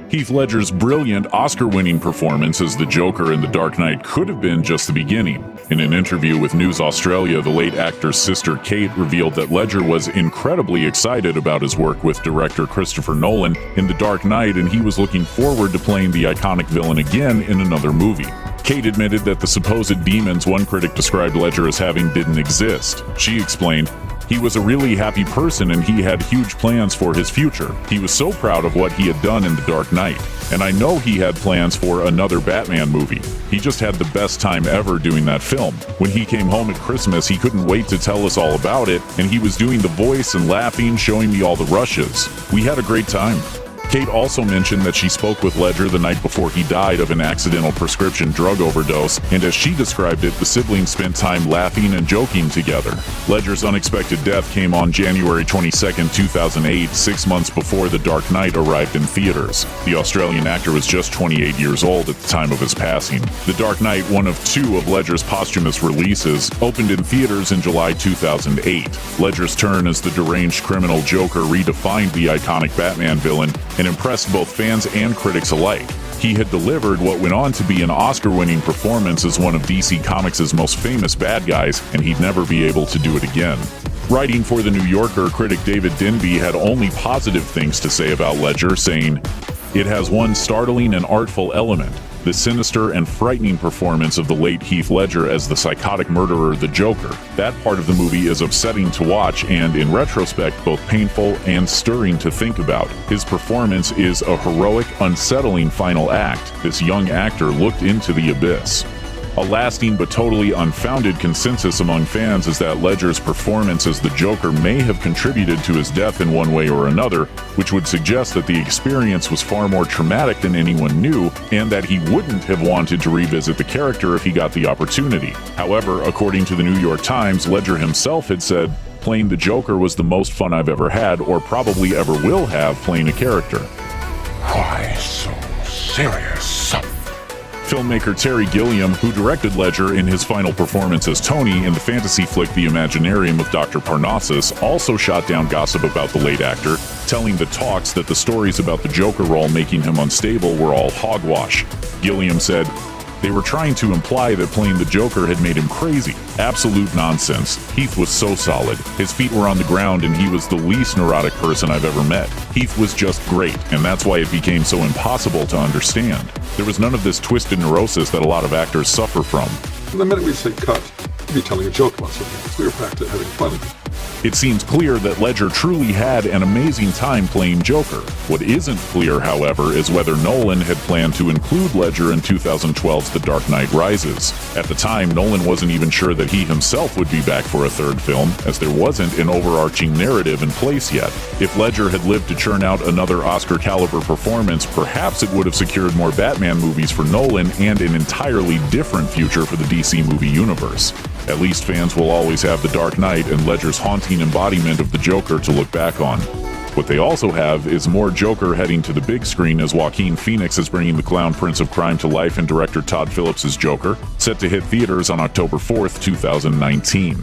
Heath Ledger's brilliant Oscar-winning performance as the Joker in The Dark Knight could have been just the beginning. In an interview with News Australia, the late actor's sister Kate revealed that Ledger was incredibly excited about his work with director Christopher Nolan in The Dark Knight, and he was looking forward to playing the iconic villain again in another movie. Kate admitted that the supposed demons one critic described Ledger as having didn't exist. She explained, "He was a really happy person and he had huge plans for his future. He was so proud of what he had done in The Dark Knight. And I know he had plans for another Batman movie. He just had the best time ever doing that film. When he came home at Christmas, he couldn't wait to tell us all about it, and he was doing the voice and laughing, showing me all the rushes. We had a great time." Kate also mentioned that she spoke with Ledger the night before he died of an accidental prescription drug overdose, and as she described it, the siblings spent time laughing and joking together. Ledger's unexpected death came on January 22, 2008, 6 months before The Dark Knight arrived in theaters. The Australian actor was just 28 years old at the time of his passing. The Dark Knight, one of two of Ledger's posthumous releases, opened in theaters in July 2008. Ledger's turn as the deranged criminal Joker redefined the iconic Batman villain and impressed both fans and critics alike. He had delivered what went on to be an Oscar-winning performance as one of DC Comics' most famous bad guys, and he'd never be able to do it again. Writing for The New Yorker, critic David Denby had only positive things to say about Ledger, saying, "It has one startling and artful element, the sinister and frightening performance of the late Heath Ledger as the psychotic murderer, the Joker. That part of the movie is upsetting to watch and, in retrospect, both painful and stirring to think about. His performance is a heroic, unsettling final act. This young actor looked into the abyss." A lasting but totally unfounded consensus among fans is that Ledger's performance as the Joker may have contributed to his death in one way or another, which would suggest that the experience was far more traumatic than anyone knew, and that he wouldn't have wanted to revisit the character if he got the opportunity. However, according to the New York Times, Ledger himself had said, "Playing the Joker was the most fun I've ever had, or probably ever will have, playing a character." Why so serious? Filmmaker Terry Gilliam, who directed Ledger in his final performance as Tony in the fantasy flick The Imaginarium of Dr. Parnassus, also shot down gossip about the late actor, telling The Talks that the stories about the Joker role making him unstable were all hogwash. Gilliam said, "They were trying to imply that playing the Joker had made him crazy. Absolute nonsense. Heath was so solid. His feet were on the ground and he was the least neurotic person I've ever met. Heath was just great, and that's why it became so impossible to understand. There was none of this twisted neurosis that a lot of actors suffer from." And the minute we say cut, you'd be telling a joke about something else. We were back to having fun. It seems clear that Ledger truly had an amazing time playing Joker. What isn't clear, however, is whether Nolan had planned to include Ledger in 2012's The Dark Knight Rises. At the time, Nolan wasn't even sure that he himself would be back for a third film, as there wasn't an overarching narrative in place yet. If Ledger had lived to churn out another Oscar-caliber performance, perhaps it would have secured more Batman movies for Nolan and an entirely different future for the DC movie universe. At least fans will always have The Dark Knight and Ledger's haunting embodiment of the Joker to look back on. What they also have is more Joker heading to the big screen, as Joaquin Phoenix is bringing the clown prince of crime to life in director Todd Phillips' Joker, set to hit theaters on October 4th, 2019.